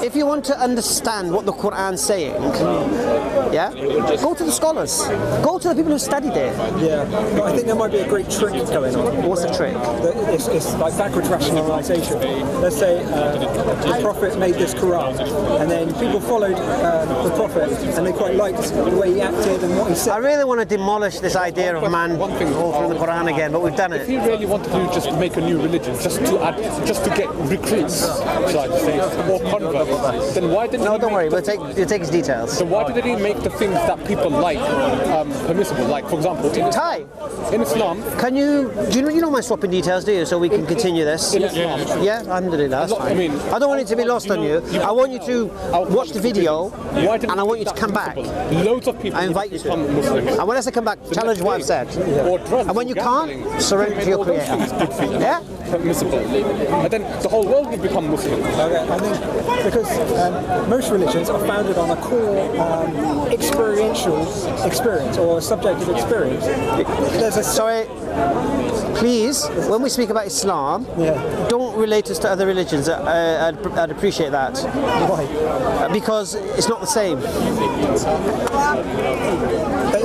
If you want to understand what the Quran's saying, yeah, go to the scholars. Go to the people who studied it. Yeah, but I think there might be a great trick going on. What's the trick? It's like backwards rationalisation. Let's say the Prophet made this Quran, and then people followed the Prophet, and they quite liked the way he acted and what he said. I really want to demolish this idea of man altering the Quran again, but we've done it. If he really wanted to just make a new religion, just to get recruits, shall I just say, or converts, then why didn't No, he don't worry, we'll take his details. So why didn't he make the things that people like permissible? Like, for example, in Islam, do you know my swapping details, do you? So we can continue this. In Islam, yeah, alhamdulillah, that's fine. I don't want it to be lost on you. I want you to watch the video, and I want you to come back. Loads of people I invite you to. become Muslims. And when I say come back, challenge what I've said. And when you can't, surrender to your Creator. Yeah? Permissible. And then the whole world would become Muslim. Okay, I think because most religions are founded on a core experiential experience or subjective experience. Sorry, please, when we speak about Islam, don't relate us to other religions. I'd appreciate that. Why? Because it's not the same.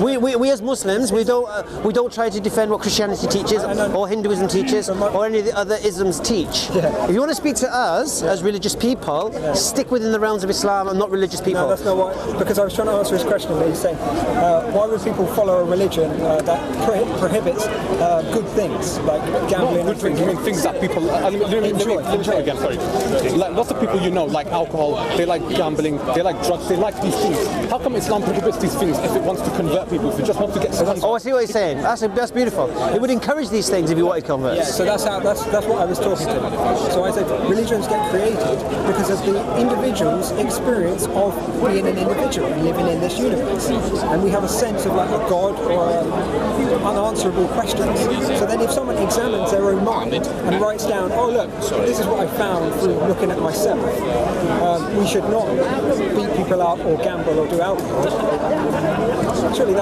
We as Muslims, we don't try to defend what Christianity teaches or Hinduism teaches or any of the other isms teach. If you want to speak to us as religious people, stick within the realms of Islam and not religious people. No, that's not why. Because I was trying to answer his question. He's saying, why would people follow a religion that prohibits good things like gambling? Not good things. I mean things that people enjoy again. Sorry. Like lots of people you know like alcohol. They like gambling. They like drugs. They like these things. How come Islam prohibits these things if it wants to convert people? If it just wants to get someone? Oh, I see what he's saying. That's beautiful. It would encourage these things if you want to convert. Yeah. So that's what I was talking to. So I said religions get created because of the individual's experience of being an individual and living in this universe, and we have a sense of like a God or unanswerable questions. So then if someone examines their own mind and writes down, oh look, this is what I found through looking at myself, we should not beat people up or gamble or do alcohol. Surely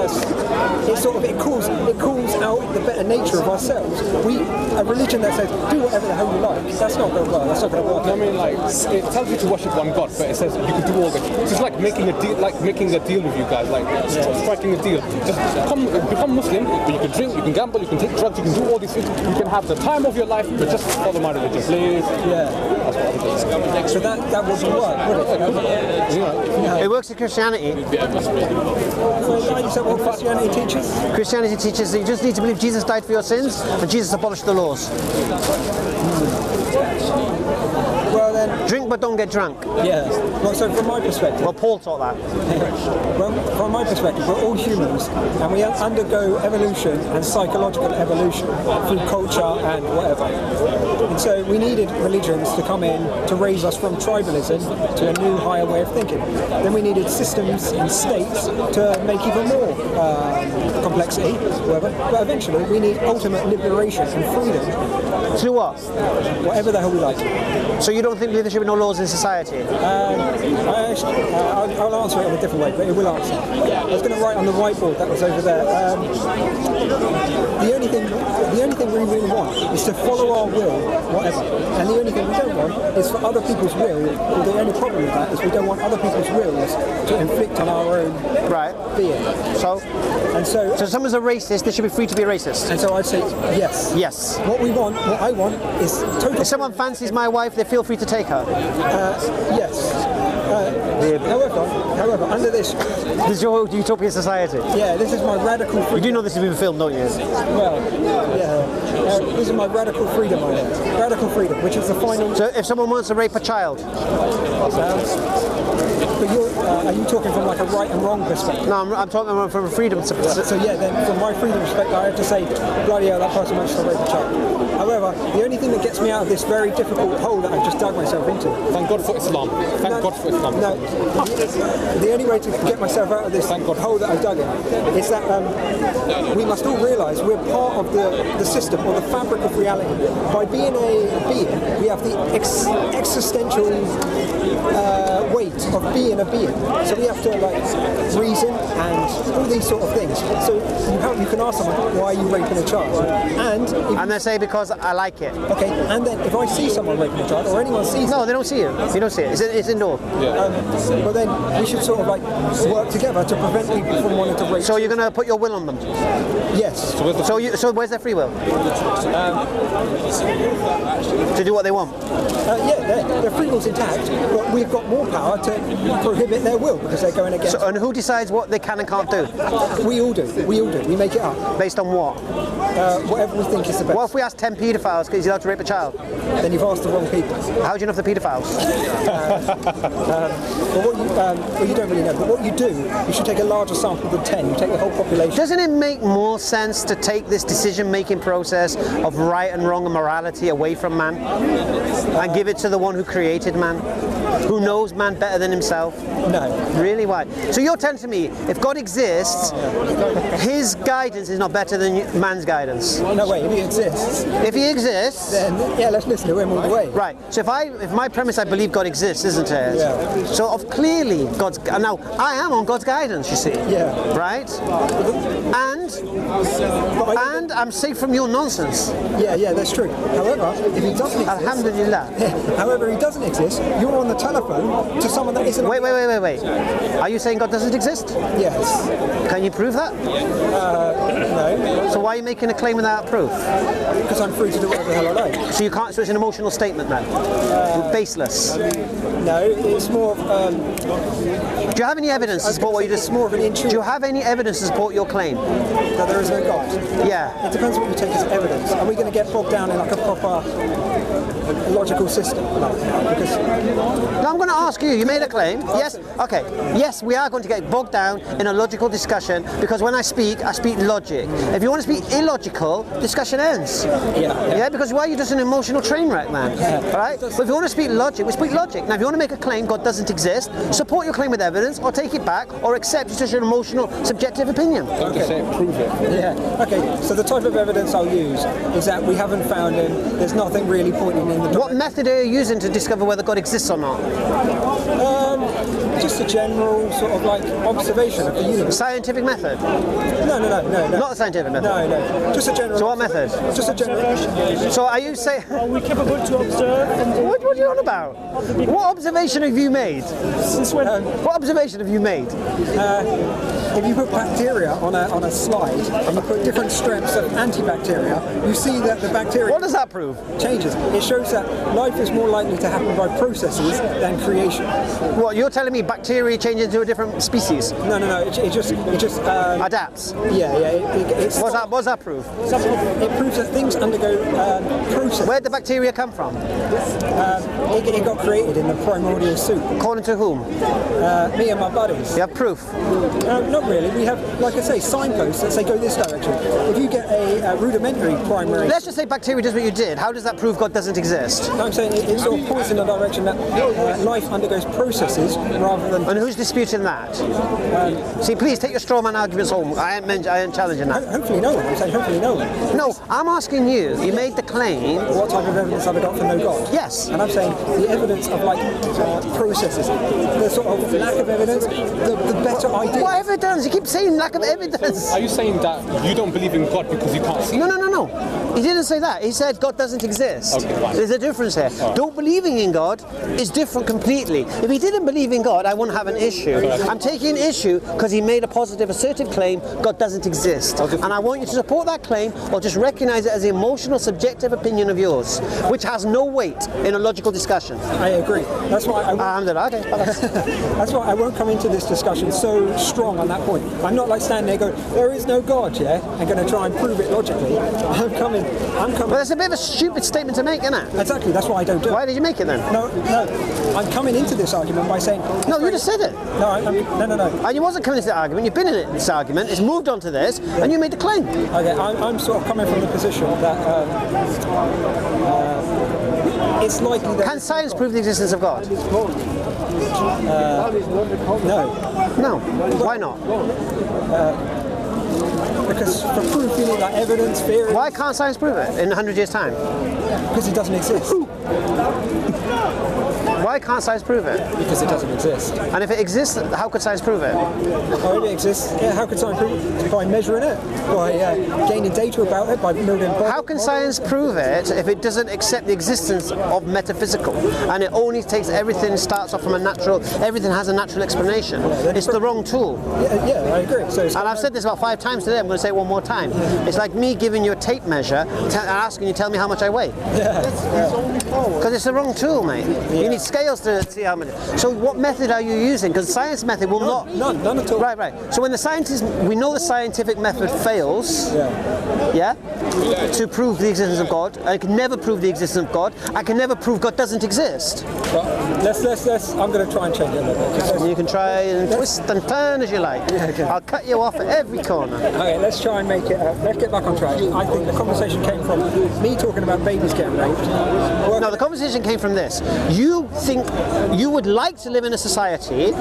it calls out the better nature of ourselves. A religion that says do whatever the hell you like, that's not going to work. That's not going to work. I mean, like it tells you to worship one God, but it says you can do all this. It's just like making a deal with you guys, like striking a deal. Just become Muslim, but you can drink, you can gamble, you can take drugs, you can do all these things. You can have the time of your life, but just follow my religion, please. Yeah. So that wouldn't work, would it? It works in Christianity. What Christianity teaches? Christianity teaches that you just need to believe Jesus died for your sins and Jesus abolished the laws. Well then, drink but don't get drunk. Yeah. Well, so from my perspective. Well, Paul taught that. Well, from my perspective, we're all humans, and we undergo evolution and psychological evolution through culture and whatever. And so we needed religions to come in to raise us from tribalism to a new, higher way of thinking. Then we needed systems and states to make even more complexity, whatever. But eventually, we need ultimate liberation and freedom. To what? Whatever the hell we like. So you don't think there should be no laws in society? I'll answer it in a different way, but it will answer. I was going to write on the whiteboard that was over there. The only thing we really want is to follow our will, whatever. And the only thing we don't want is for other people's will. Well, the only problem with that is we don't want other people's wills to inflict on our own being. So if someone's a racist, they should be free to be a racist. And so I'd say yes. Yes. What I want is total. If someone fancies my wife, they feel free to take her. Yes. However, under this is your utopian society. Yeah, this is my radical freedom. You do know this is being filmed, don't you? Well, yeah. This is my radical freedom idea. Radical freedom, which is the final. So if someone wants to rape a child. But are you talking from like a right and wrong perspective? No, I'm talking from a freedom perspective. So yeah, then from my freedom perspective, I have to say, bloody hell, that person wants to rape a child. However, the only thing that gets me out of this very difficult hole that I've just dug myself into. Thank God for Islam. Thank God for Islam. No, the only way to get myself out of this hole that I've dug in is that we must all realise we're part of the system or the fabric of reality. By being a being, we have the existential weight of being being a being. So we have to like reason and all these sort of things. So you can ask someone, why are you raping a child? And they say, because I like it. Okay, and then if I see someone raping a child, or anyone sees No, they don't see you. You don't see it. It's indoor. Well then we should sort of like work together to prevent people from wanting to rape. So you're going to put your will on them? Yes. So where's their free will? To do what they want? Yeah, their free will's intact, but we've got more power to prohibit their will because they're going against. And who decides what they can and can't do? We all do. We make it up. Based on what? Whatever we think is the best. What if we ask 10 paedophiles because he's allowed to rape a child? Then you've asked the wrong people. How do you know if they're paedophiles? Well, you don't really know. But what you do, you should take a larger sample than 10. You take the whole population. Doesn't it make more sense to take this decision-making process of right and wrong and morality away from man and give it to the one who created man, who knows man better than himself? No. Really? Why? So you're telling to me, if God exists, his guidance is not better than man's guidance? No way. If he exists. If he exists, then yeah, let's listen to him all the way. Right. So if my premise, I believe God exists, isn't it? Yeah. So clearly God's. Now I am on God's guidance. You see. Yeah. Right. And I'm safe from your nonsense. Yeah, that's true. However, if he doesn't exist, Alhamdulillah. However, he doesn't exist, you're on the telephone to someone that isn't. Wait. Are you saying God doesn't exist? Yes. Can you prove that? No. So why are you making a claim without proof? Because I'm free to do whatever the hell I like. So you can't. So it's an emotional statement then. Baseless. No, it's more of. Do you have any evidence to support what you just? More of an Do you have any evidence to support your claim? That there is no God. Yeah. It depends what you take as evidence. Are we going to get bogged down in like a proper logical system? No. Because No, I'm going to ask you. You made a claim. Yes. Okay. Yes, we are going to get bogged down in a logical discussion because when I speak logic. If you want to speak illogical, discussion ends. Yeah. Because why are you just an emotional train wreck, man? All right. But if you want to speak logic, we speak logic. Now, if you want to make a claim God doesn't exist, support your claim with evidence, or take it back, or accept it's just an emotional, subjective opinion. Don't just say it, prove it. yeah. Okay. So the type of evidence I'll use is that we haven't found him. There's nothing really pointing in the direction. What method are you using to discover whether God exists or not? Just a general sort of like observation of the universe. Scientific method? No. Not a scientific method? No. Just a general. So what method? Just a general. So are you saying... Are we capable to observe? What are you on about? What observation have you made? Since when? What observation have you made? If you put bacteria on a slide and you put different strips of antibacteria, you see that the bacteria What does that prove? changes. It shows that life is more likely to happen by processes than creation. What, you're telling me bacteria change into a different species? No. It just Adapts? Yeah. What does that prove? It proves that things undergo process. Where did the bacteria come from? It got created in the primordial soup. According to whom? Me and my buddies. You have proof? Not really. We have, like I say, signposts that say go this direction. If you get a rudimentary primary... Let's just say bacteria does what you did. How does that prove God doesn't exist? I'm saying it sort of points in the direction that life undergoes processes rather than... And who's disputing that? See, please take your straw man arguments home. I ain't challenging that. Hopefully no one. I'm saying hopefully no one. No, I'm asking you. You made the claim. What type of evidence have I got for no God? Yes. And I'm saying the evidence of like processes, the sort of lack of evidence, the better idea. What evidence? You keep saying lack of evidence. Are you saying that you don't believe in God because you can't see? No. He didn't say that. He said God doesn't exist. Okay, fine. There's a difference here. Don't believing in God is different completely. If he didn't believe in God, I wouldn't have an issue. I'm taking issue because he made a positive, assertive claim God doesn't exist. And I want you to support that claim or just recognize it as an emotional, subjective opinion of yours, which has no weight in a logical discussion. I agree. That's why Okay. that's why I won't come into this discussion so strong on that point. I'm not like standing there going, there is no God, yeah? I'm going to try and prove it logically. I'm coming. But that's a bit of a stupid statement to make, isn't it? Exactly, that's why I don't do it. Why did you make it then? No. I'm coming into this argument by saying... No, you just said it. No. And you wasn't coming into the argument, you've been in this argument, it's moved on to this, and you made the claim. Okay, I'm sort of coming from the position that it's likely that... Can science prove the existence of God? No. Why not? Because for proof you need like evidence, theory. Why can't science prove it in 100 years' time? Because it doesn't exist. Why can't science prove it? Because it doesn't exist. And if it exists, how could science prove it? Oh, if it exists, yeah, how could science prove it? By measuring it, by gaining data about it, by building. How can science prove it if it doesn't accept the existence of metaphysical, and it only takes everything starts off from a natural, everything has a natural explanation? It's the wrong tool. Yeah, I agree. So and I've said this about 5 times today, I'm going to say it one more time. It's like me giving you a tape measure and asking you to tell me how much I weigh. Because it's the wrong tool, mate. You need scales to see how much. So what method are you using? Because the science method will not... None at all. Right. So when the scientists, we know the scientific method fails, to prove the existence of God. I can never prove the existence of God. I can never prove God doesn't exist. Well, let's. I'm going to try and change it a little bit. You can try and twist and turn as you like. Okay. I'll cut you off at every corner. Okay, let's try and make it. Let's get back on track. I think the conversation came from me talking about babies getting raped. No, the conversation came from this. You think you would like to live in a society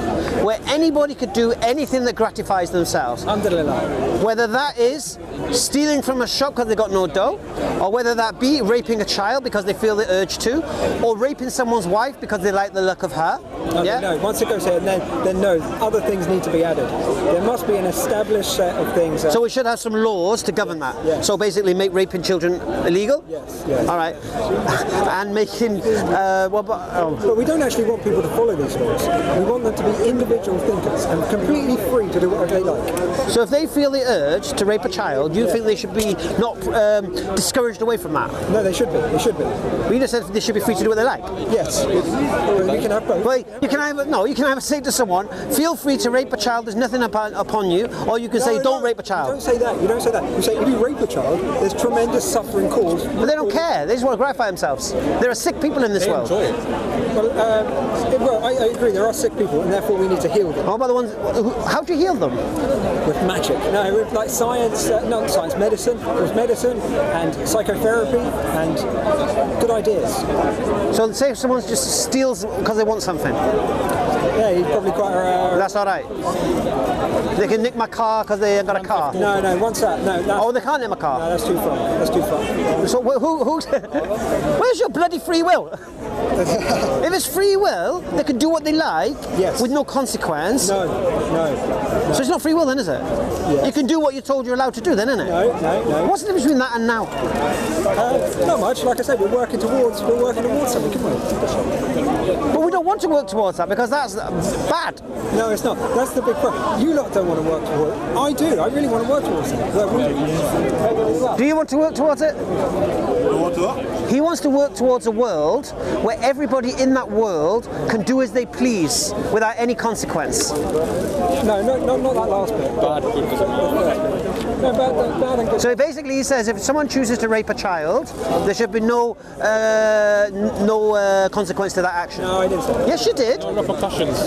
where anybody could do anything that gratifies themselves. Alhamdulillah. Whether that is stealing from a shop because they got no dough, or whether that be raping a child because they feel the urge to, or raping someone's wife because they like the look of her. No, once it goes here, then no, other things need to be added. There must be an established set of things. So we should have some laws to govern that. Yes. So basically make raping children illegal? Yes. All right. And making... But we don't actually want people to follow these laws. We want them to be individual thinkers and completely free to do whatever they like. So if they feel the urge to rape a child, you think they should be not discouraged away from that? No, they should be. They should be. But you just said they should be free to do what they like. Yes. We can have both. Well, you can either say to someone, feel free to rape a child, there's nothing upon you, or you can say, don't rape a child. You don't say that. You don't say that. You say, if you rape a child, there's tremendous suffering caused. But they don't care. They just want to gratify themselves. There are sick people in this world. Enjoy it. Well, I agree. There are sick people, and therefore we need to heal them. What about the ones? How do you heal them? With magic. No, with like science, not science, medicine. With medicine and psychotherapy and good ideas. So say if someone just steals because they want something. Yeah, he's probably quite. That's all right. They can nick my car because they ain't got a car. No, once that. No. Oh, they can't nick my car. No, that's too far. That's too far. So where's your bloody free will? If it's free will, they can do what they like with no consequence. No. So it's not free will then, is it? Yes. You can do what you're told you're allowed to do then, isn't it? No. What's the difference between that and now? Not much. Like I said, we're working towards something, can we? But we don't want to work towards that because that's bad. No, it's not. That's the big problem. You lot don't want to work towards it. I do. I really want to work towards it. Do you want to work towards it? He wants to work towards a world where everybody in that world can do as they please without any consequence. No, not that last bit. Bad, good doesn't matter. No, bad and good. So basically he says if someone chooses to rape a child, there should be no consequence to that action. No, I didn't say that. Yes, you did. No repercussions.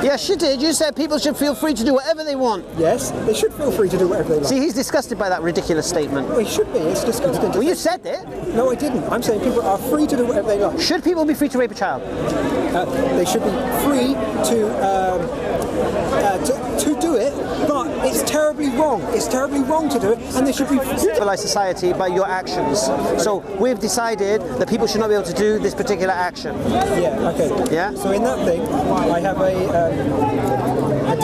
Yes, you did. You said people should feel free to do whatever they want. Yes, they should feel free to do whatever they like. See, he's disgusted by that ridiculous statement. Well, he should be. It's disgusting. Well, you said it. No, I didn't. I'm saying people are free to do whatever they like. Should people be free to rape a child? They should be free to do it, but it's terribly wrong. It's terribly wrong to do it, and they should be Civilized society by your actions. So we've decided that people should not be able to do this particular action. Yeah. Okay. Yeah. So in that thing, I have a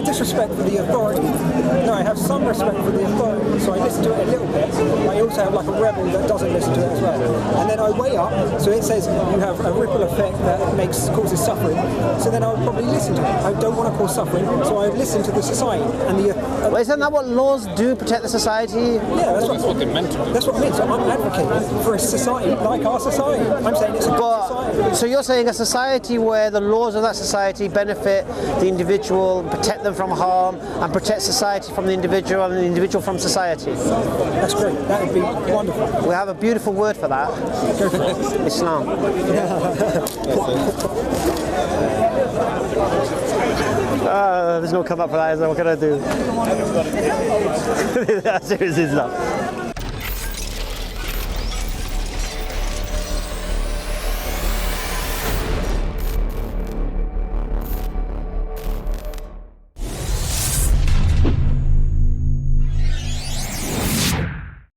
disrespect for the authority. No, I have some respect for the authority, so I listen to it a little bit. I also have like a rebel that doesn't listen to it as well. And then I weigh up, so it says you have a ripple effect that causes suffering. So then I would probably listen to it. I don't want to cause suffering, so I listen to the society and the. Well, isn't that what laws do? Protect the society? Yeah, that's what they're meant to do. That's what I mean. So I'm advocating for a society like our society. I'm saying it's a good society. So you're saying a society where the laws of that society benefit the individual, protect them from harm, and protect society from the individual and the individual from society. That's great. That would be wonderful. We have a beautiful word for that. Islam. There's no come up for that, is there? What can I do? Seriously, Islam.